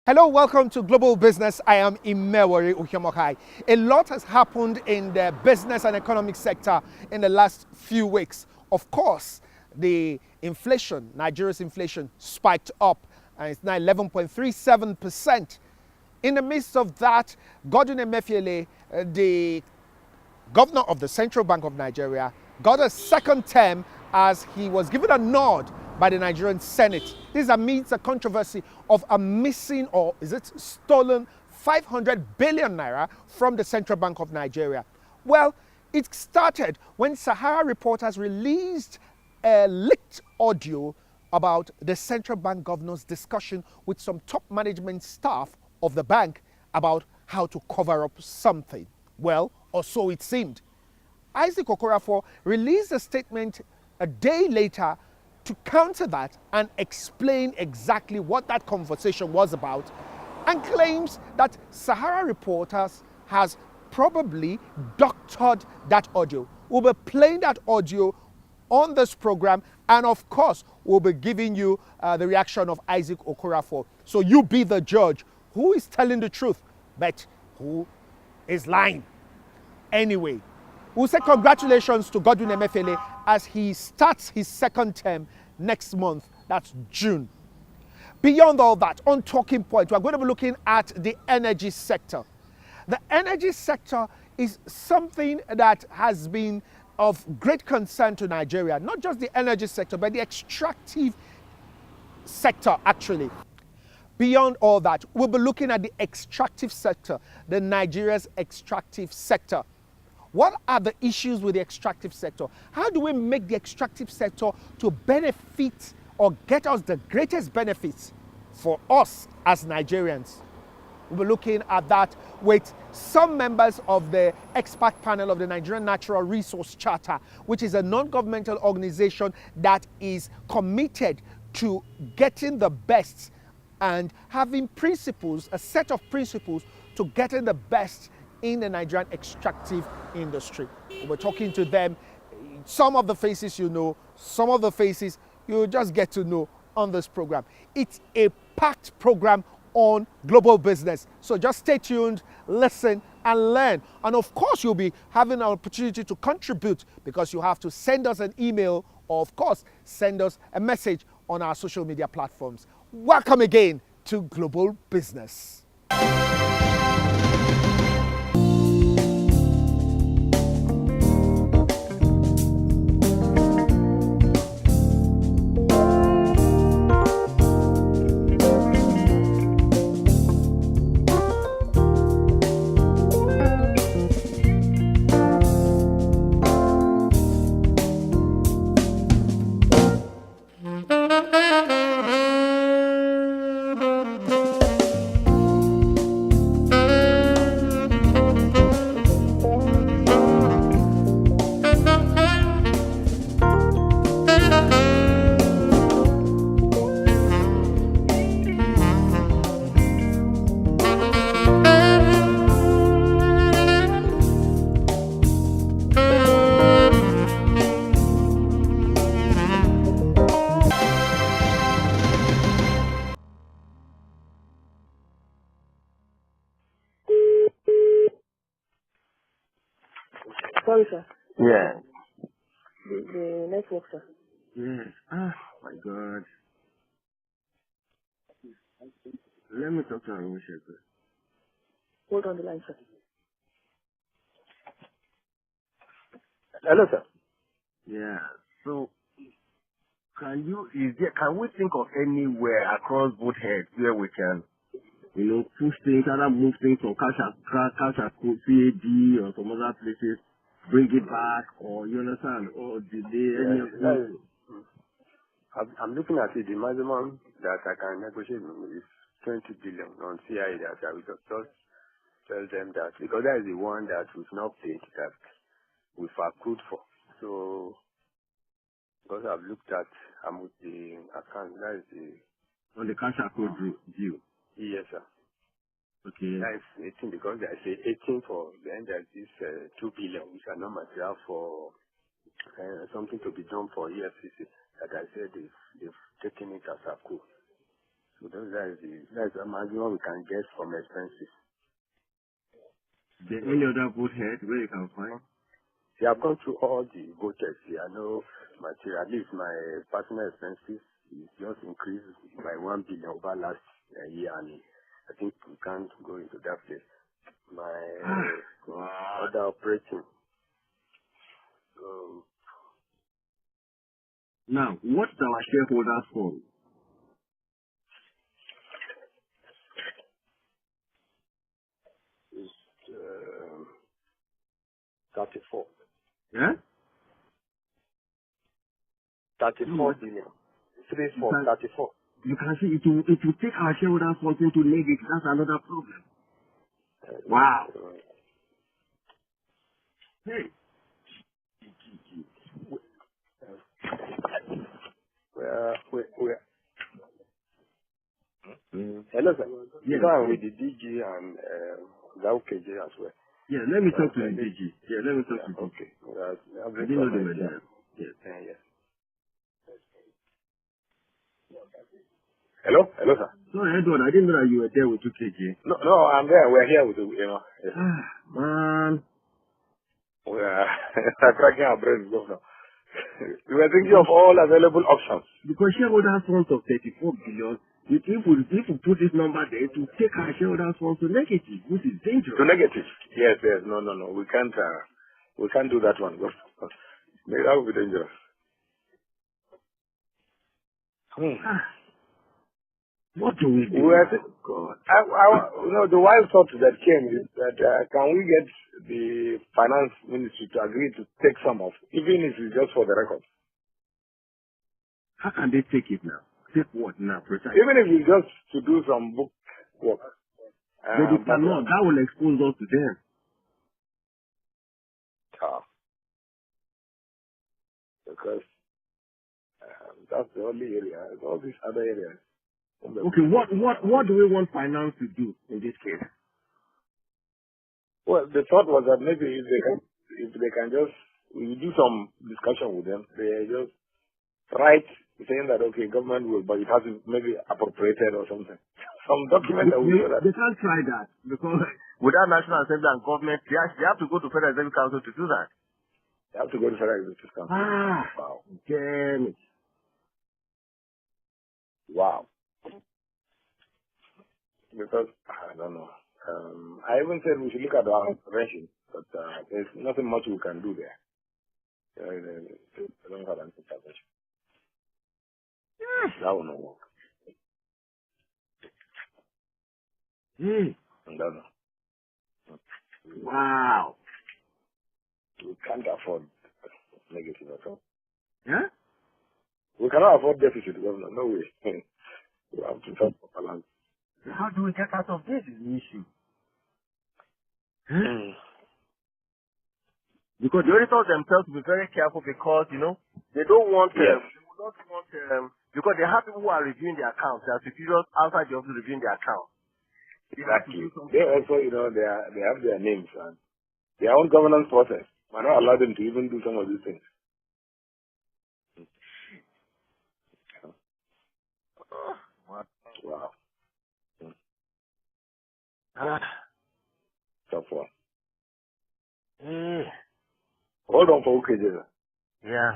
Hello, welcome to Global Business. I am Imewari Uhiamokai. A lot has happened in the business and economic sector in the last few weeks. Of course, the inflation, Nigeria's inflation, spiked up and it's now 11.37%. In the midst of that, Godwin Emefiele, the governor of the Central Bank of Nigeria, got a second term as he was given a nod by the Nigerian Senate. This amidst a controversy of a missing, or is it stolen, 500 billion naira from the Central Bank of Nigeria. Well, it started when Sahara reporters released a leaked audio about the Central Bank governor's discussion with some top management staff of the bank about how to cover up something. Well, or so it seemed. Isaac Okorafor released a statement a day later to counter that and explain exactly what that conversation was about, and claims that Sahara reporters has probably doctored that audio. We'll be playing that audio on this program, and of course, we'll be giving you the reaction of Isaac Okorafor. So you be the judge. Who is telling the truth, but who is lying? Anyway, we'll say congratulations to Godwin Emefiele as he starts his second term next month. That's June. Beyond all that, on Talking Point, we're going to be looking at the energy sector. The energy sector is something that has been of great concern to Nigeria. Not just the energy sector, but the extractive sector, actually. Beyond all that, we'll be looking at the extractive sector, the Nigeria's extractive sector. What are the issues with the extractive sector? How do we make the extractive sector to benefit or get us the greatest benefits for us as Nigerians? We'll be looking at that with some members of the expert panel of the Nigerian Natural Resource Charter, which is a non-governmental organization that is committed to getting the best and having principles, a set of principles to getting the best in the Nigerian extractive industry. We're talking to them. Some of the faces you know, some of the faces you'll just get to know on this program. It's a packed program on Global Business. So just stay tuned, listen and learn. And of course, you'll be having an opportunity to contribute because you have to send us an email or of course, send us a message on our social media platforms. Welcome again to Global Business. Sorry, sir. Yeah. The network, sir. Yes. Ah, my God. Let me talk to Arunche first. Hold on the line, sir. Hello, sir. Yeah. So, can we think of anywhere across both heads where we can, push things, either move things from cash and CAD or some other places, bring it back, or you understand, or delay any of things? I'm looking at it. The maximum that I can negotiate is 20 billion on CIA that I will just tell them that, because that is the one that we've not paid, that we've accrued for. So, because I've looked at with the account, that is the... On the cash account due? Yes, sir. Okay. That is 18, because I say 18 for, then there's this 2 billion, which are not material for something to be done for EFCC, that I said they've taken it as accrued. So that's the maximum we can get from expenses. Is there any other boat head where you can find? See, I've gone through all the voters here. I know at least my personal expenses is just increased by 1 billion over last year, and I think we can't go into that place. My other operating. Now, what's our shareholders fund? Is 34. Yeah? 34 billion. 34. You can see it will take our shareholders fund into negative. That's another problem. Wow. Hey. Hello, sir. Yeah. With the DG and the OKJ as well. Yeah, let me talk to the DG. Yeah, let me talk to the DG. Okay. I didn't know they were there. Yes. Yes. Hello, sir. Sorry, Edward, I didn't know that you were there with 2KG. No, I'm there. We're here with you. Yes. Man. We are cracking our brains, governor. We were thinking of all available options. Because shareholders funds of 34 billion, if we put this number there, it will take our shareholders funds to negative, which is dangerous. To negative? Yes. No. We can't do that one. That would be dangerous. What do we do? God. The wild thought that came is that can we get the finance ministry to agree to take some off, even if it's just for the record? How can they take it now? Take what now, precisely? Even if it's just to do some book work. But they cannot. That will expose us to them. Because that's the only area. All these other areas. Okay, what do we want finance to do in this case? Well, the thought was that maybe if they can just we do some discussion with them, they just write saying that okay, government will, but it has to maybe appropriated or something. Some document that will do that. They can't try that because without National Assembly and government, they have to go to Federal Executive Council to do that. They have to go to Federal Executive Council. Wow. Damn it. Wow. Because, I don't know. I even said we should look at our intervention, but there's nothing much we can do there. They don't have an intervention. That will not work. I don't know. Wow. We can't afford negative at all. Yeah? We cannot afford deficit, governor. No way. We have to talk for balance. How do we get out of this is the issue? Because the auditors themselves will be very careful because, they don't want because they have people who are reviewing their accounts. They are superiors outside the office reviewing their accounts. Exactly. They also, they have their names and their own governance process. Might not allow them to even do some of these things. Wow. Tough one. Hold on for OKJ. Yeah.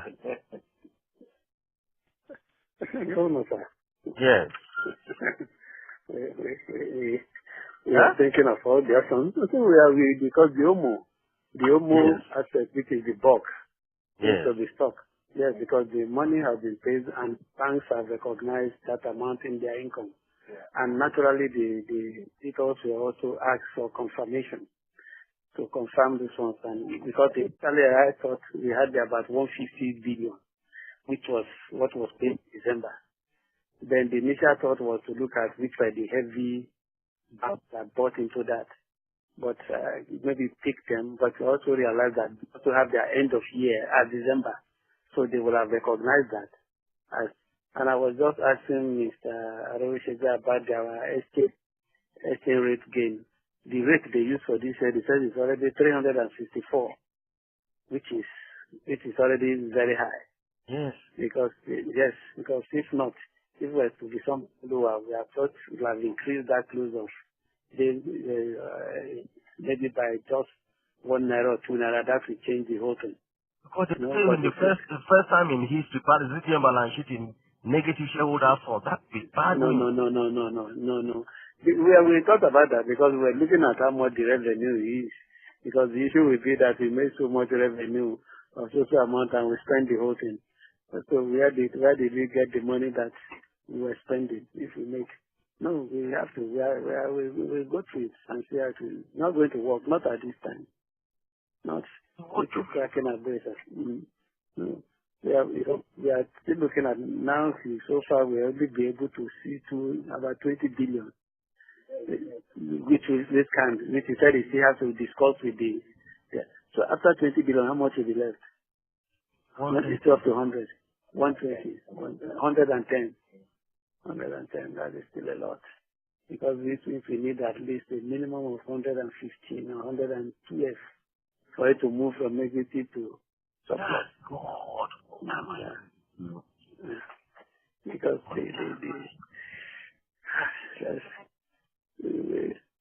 Governor, sir. Yes. We are thinking of all the options. I think because the OMO aspect, which is the bulk, of the stock. Yes, because the money has been paid and banks have recognized that amount in their income. Yeah. And naturally, the debtors will also ask for confirmation to confirm this one. And because initially I thought we had about 150 billion, which was what was paid in December. Then the initial thought was to look at which were the heavy banks that bought into that. But maybe pick them, but we also realized that they also have their end of year at December. So they will have recognized that. And I was just asking Mr. Arowishega about their exchange rate gain. The rate they use for this year, they said it's already 364, which is already very high. Yes. Because if not, if it was to be some lower, we have thought we have increased that close of maybe by just 1 naira or 2 naira. That will change the whole thing. Because it's the first time in history, part is written balance sheet in negative shareholder funds. That's bad. No. We thought about that because we were looking at how much the revenue is. Because the issue will be that we make so much revenue of so amount and we spend the whole thing. So where did we get the money that we were spending if we make? No, we have to. We go through it and see how it is. Not going to work. Not at this time. Not. We keep cracking our braces. No. We are still looking at now. So far, we will be able to see to about 20 billion, which is this kind. Which he said he still has to discuss with the. Yeah. So after 20 billion, how much will be left? Not it's up to 100, 120, 110, 110. That is still a lot because this means we need at least a minimum of 115 or 112 for it to move from negative to surplus. God. Yeah.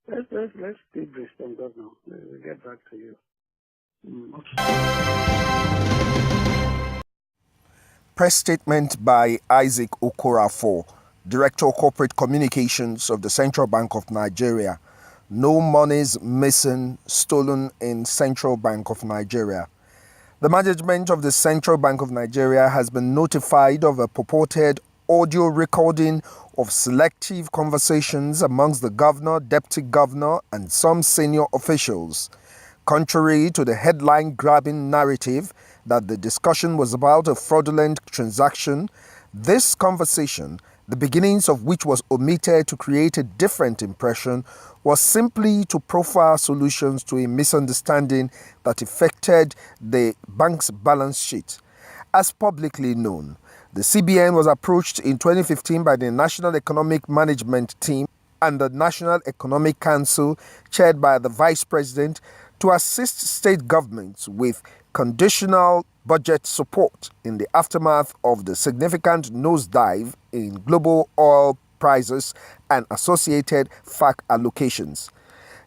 Because let's take this from God now. We'll get back to you. Press statement by Isaac Okorafor, Director of Corporate Communications of the Central Bank of Nigeria. No monies missing, stolen in Central Bank of Nigeria. The management of the Central Bank of Nigeria has been notified of a purported audio recording of selective conversations amongst the governor, deputy governor, and some senior officials. Contrary to the headline-grabbing narrative that the discussion was about a fraudulent transaction, this conversation, the beginnings of which was omitted to create a different impression, was simply to profile solutions to a misunderstanding that affected the bank's balance sheet. As publicly known, the CBN was approached in 2015 by the National Economic Management Team and the National Economic Council, chaired by the Vice President, to assist state governments with conditional budget support in the aftermath of the significant nosedive in global oil prices and associated FAC allocations.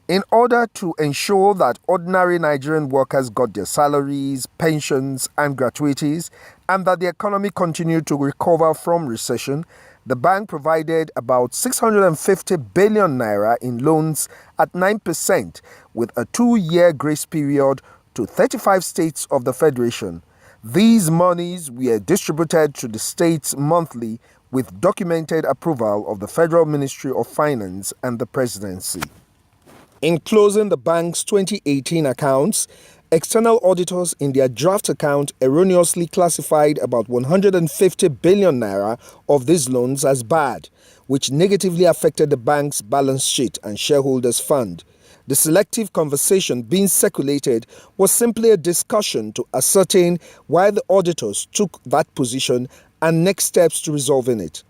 In order to ensure that ordinary Nigerian workers got their salaries, pensions, and gratuities, and that the economy continued to recover from recession, the bank provided about 650 billion naira in loans at 9% with a 2-year grace period to 35 states of the Federation. These monies were distributed to the states monthly with documented approval of the Federal Ministry of Finance and the Presidency. In closing the bank's 2018 accounts, external auditors in their draft account erroneously classified about 150 billion naira of these loans as bad, which negatively affected the bank's balance sheet and shareholders' fund. The selective conversation being circulated was simply a discussion to ascertain why the auditors took that position and next steps to resolving it.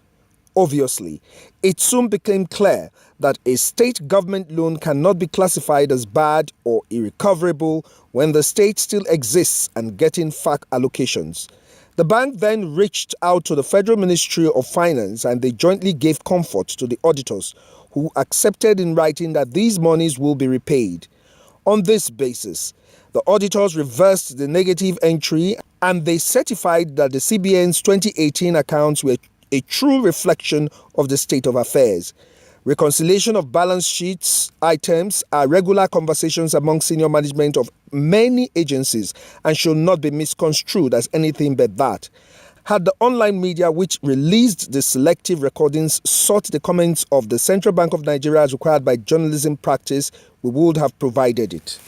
Obviously, it soon became clear that a state government loan cannot be classified as bad or irrecoverable when the state still exists and getting FAC allocations. The bank then reached out to the Federal Ministry of Finance and they jointly gave comfort to the auditors, who accepted in writing that these monies will be repaid. On this basis, the auditors reversed the negative entry and they certified that the CBN's 2018 accounts were a true reflection of the state of affairs. Reconciliation of balance sheets items are regular conversations among senior management of many agencies and should not be misconstrued as anything but that. Had the online media which released the selective recordings sought the comments of the Central Bank of Nigeria as required by journalism practice, we would have provided it.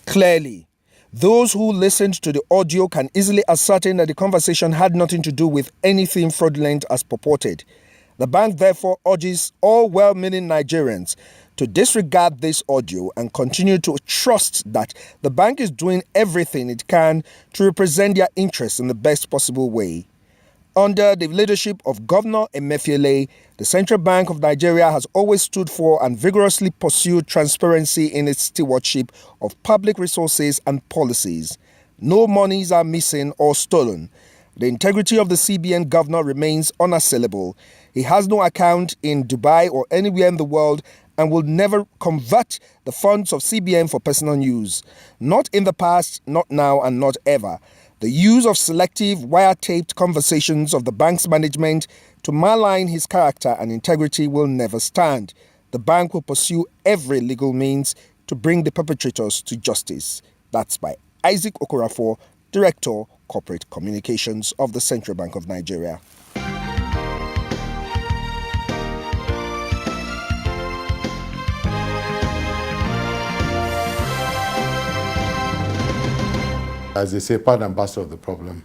Clearly, those who listened to the audio can easily ascertain that the conversation had nothing to do with anything fraudulent as purported. The bank therefore urges all well-meaning Nigerians to disregard this audio and continue to trust that the bank is doing everything it can to represent their interests in the best possible way. Under the leadership of Governor Emefiele, the Central Bank of Nigeria has always stood for and vigorously pursued transparency in its stewardship of public resources and policies. No monies are missing or stolen. The integrity of the CBN governor remains unassailable. He has no account in Dubai or anywhere in the world and will never convert the funds of CBN for personal use. Not in the past, not now, and not ever. The use of selective, wiretaped conversations of the bank's management to malign his character and integrity will never stand. The bank will pursue every legal means to bring the perpetrators to justice. That's by Isaac Okorafor, Director, Corporate Communications of the Central Bank of Nigeria. As they say, part and parcel of the problem.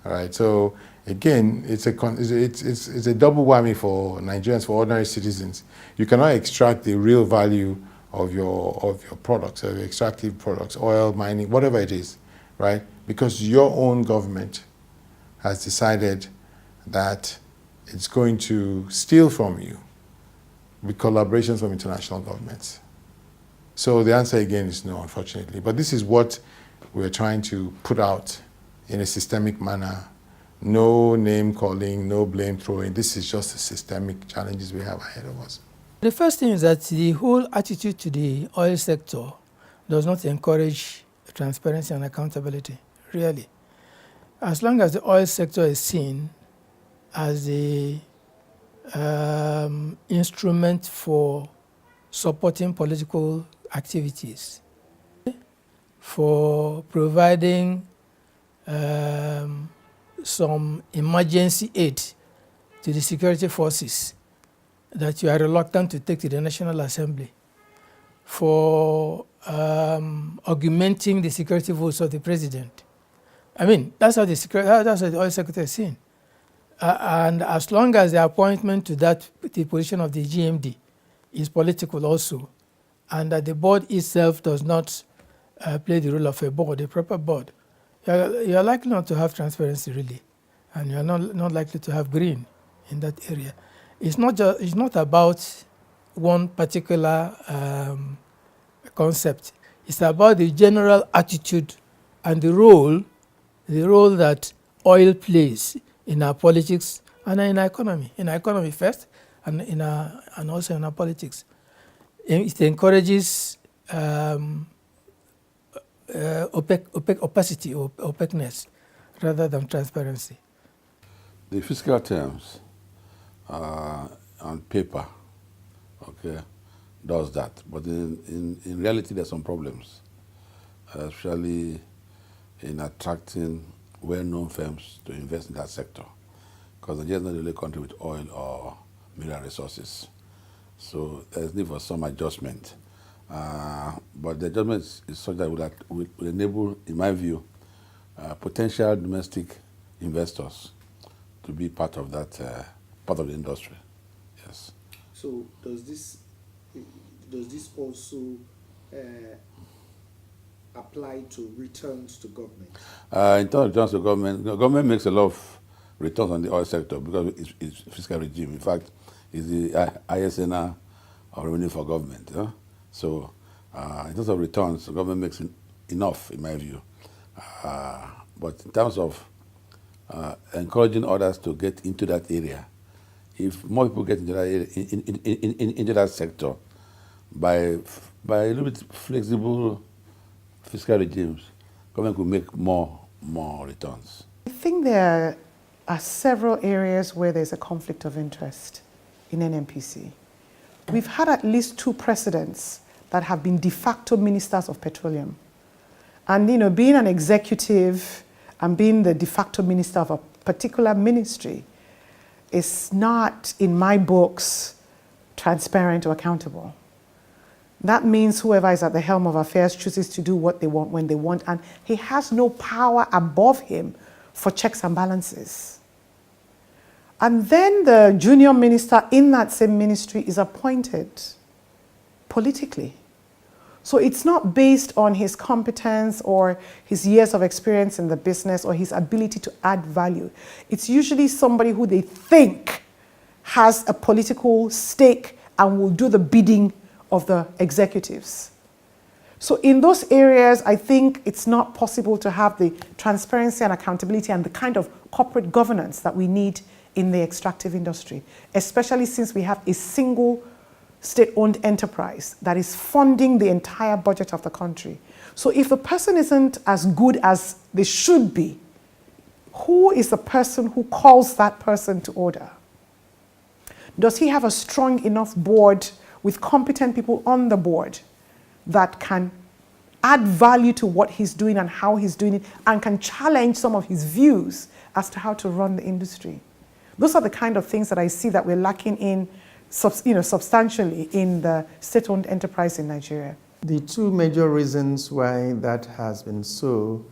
All right. So again, it's a double whammy for Nigerians, for ordinary citizens. You cannot extract the real value of your products, of your extractive products, oil, mining, whatever it is, right? Because your own government has decided that it's going to steal from you with collaborations from international governments. So the answer again is no, unfortunately. But this is what we're trying to put out in a systemic manner. No name calling, no blame throwing. This is just the systemic challenges we have ahead of us. The first thing is that the whole attitude to the oil sector does not encourage transparency and accountability, really. As long as the oil sector is seen as the instrument for supporting political activities, for providing some emergency aid to the security forces that you are reluctant to take to the National Assembly, for augmenting the security votes of the president. I mean, that's how the oil sector is seen. And as long as the appointment to the position of the GMD is political also, and that the board itself does not play the role of a board, a proper board, you're likely not to have transparency really, and you're not likely to have green in that area. It's not about one particular concept. It's about the general attitude and the role that oil plays in our politics and in our economy. In our economy first, and also in our politics. It encourages opacity or opaqueness rather than transparency. The fiscal terms on paper, okay, does that, but in reality there's some problems, especially in attracting well-known firms to invest in that sector, because Nigeria is not the only country with oil or mineral resources. So there's need for some adjustment. But the adjustment is such that will enable, in my view, potential domestic investors to be part of that, part of the industry. Yes. So does this also apply to returns to government? In terms of returns to government, the government makes a lot of returns on the oil sector because it's fiscal regime. In fact, it's the ISNR of revenue for government. Yeah? So in terms of returns, the government makes enough, in my view. But in terms of encouraging others to get into that area, if more people get into that area, into that sector, by a little bit flexible fiscal regimes, government could make more returns. I think there are several areas where there's a conflict of interest in NNPC. We've had at least 2 presidents that have been de facto ministers of petroleum. And being an executive and being the de facto minister of a particular ministry is not, in my books, transparent or accountable. That means whoever is at the helm of affairs chooses to do what they want when they want, and he has no power above him for checks and balances. And then the junior minister in that same ministry is appointed politically. So it's not based on his competence or his years of experience in the business or his ability to add value. It's usually somebody who they think has a political stake and will do the bidding of the executives. So in those areas, I think it's not possible to have the transparency and accountability and the kind of corporate governance that we need in the extractive industry, especially since we have a single state-owned enterprise that is funding the entire budget of the country. So if the person isn't as good as they should be, who is the person who calls that person to order? Does he have a strong enough board with competent people on the board that can add value to what he's doing and how he's doing it and can challenge some of his views as to how to run the industry? Those are the kind of things that I see that we're lacking in substantially in the state-owned enterprise in Nigeria. The two major reasons why that has been so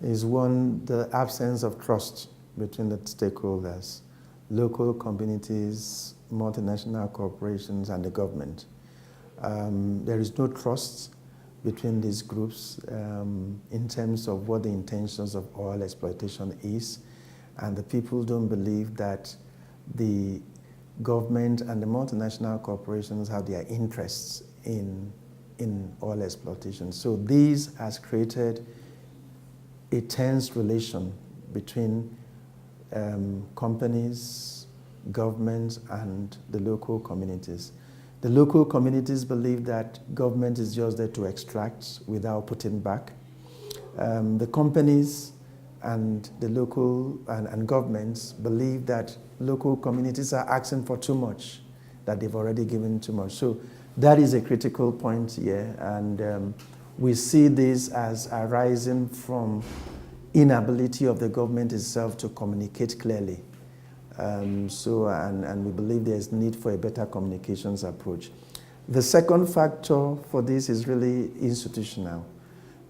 is one, the absence of trust between the stakeholders, local communities, multinational corporations, and the government. There is no trust between these groups in terms of what the intentions of oil exploitation is, and the people don't believe that the government and the multinational corporations have their interests in oil exploitation. So this has created a tense relation between companies, governments, and the local communities. The local communities believe that government is just there to extract without putting back. The companies and the local and governments believe that local communities are asking for too much, that they've already given too much. So that is a critical point here, and we see this as arising from inability of the government itself to communicate clearly. And we believe there's need for a better communications approach. The second factor for this is really institutional.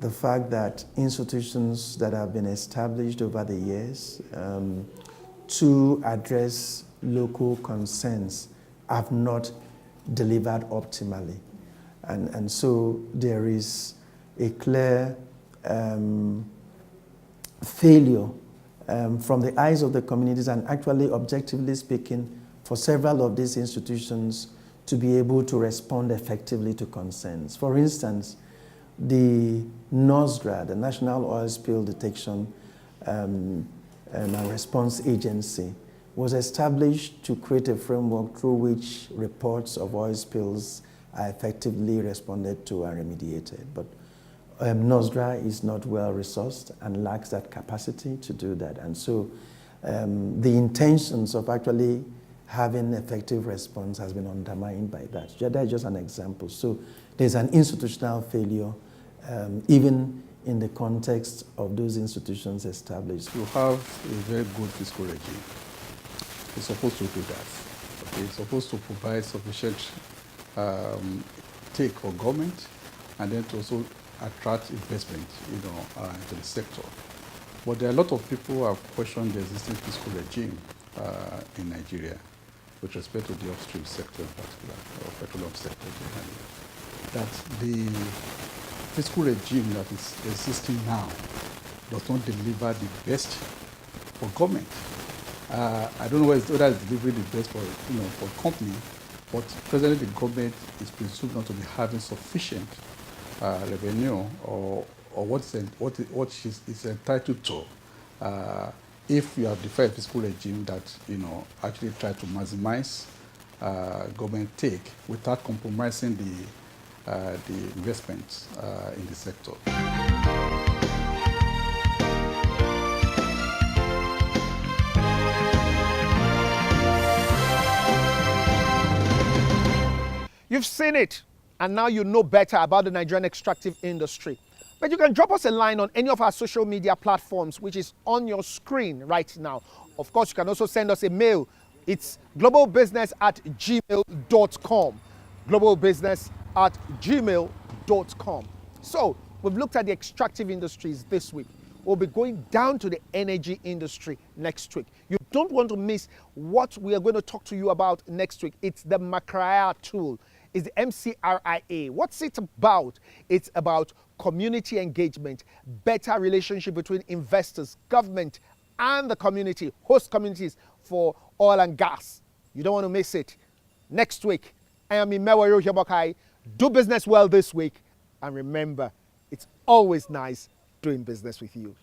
The fact that institutions that have been established over the years to address local concerns have not delivered optimally. And so there is a clear failure from the eyes of the communities, and actually, objectively speaking, for several of these institutions to be able to respond effectively to concerns. For instance, the NOSDRA, the National Oil Spill Detection and Response Agency, was established to create a framework through which reports of oil spills are effectively responded to and remediated. But NOSDRA is not well resourced and lacks that capacity to do that. And so the intentions of actually having effective response has been undermined by that. That is just an example. So there's an institutional failure, even in the context of those institutions established. You have a very good fiscal regime. It's supposed to do that. Okay? It's supposed to provide sufficient take for government, and then to also attract investment, into the sector. But there are a lot of people who have questioned the existing fiscal regime in Nigeria with respect to the upstream sector in particular, or petroleum sector generally. That the fiscal regime that is existing now does not deliver the best for government. I don't know whether it's delivering the best for a company, but presently the government is presumed not to be having sufficient revenue or what is entitled to if you have defined a fiscal regime that actually try to maximize government take without compromising the investments in the sector. You've seen it, and now you know better about the Nigerian extractive industry. But you can drop us a line on any of our social media platforms, which is on your screen right now. Of course, you can also send us a mail. It's globalbusiness@gmail.com. globalbusiness@gmail.com. So, we've looked at the extractive industries this week. We'll be going down to the energy industry next week. You don't want to miss what we are going to talk to you about next week. It's the MCRIA tool. It's the MCRIA. What's it about? It's about community engagement, better relationship between investors, government, and the community, host communities for oil and gas. You don't want to miss it. Next week, I am Imewari Ohiomokai. Do business well this week, And remember, it's always nice doing business with you.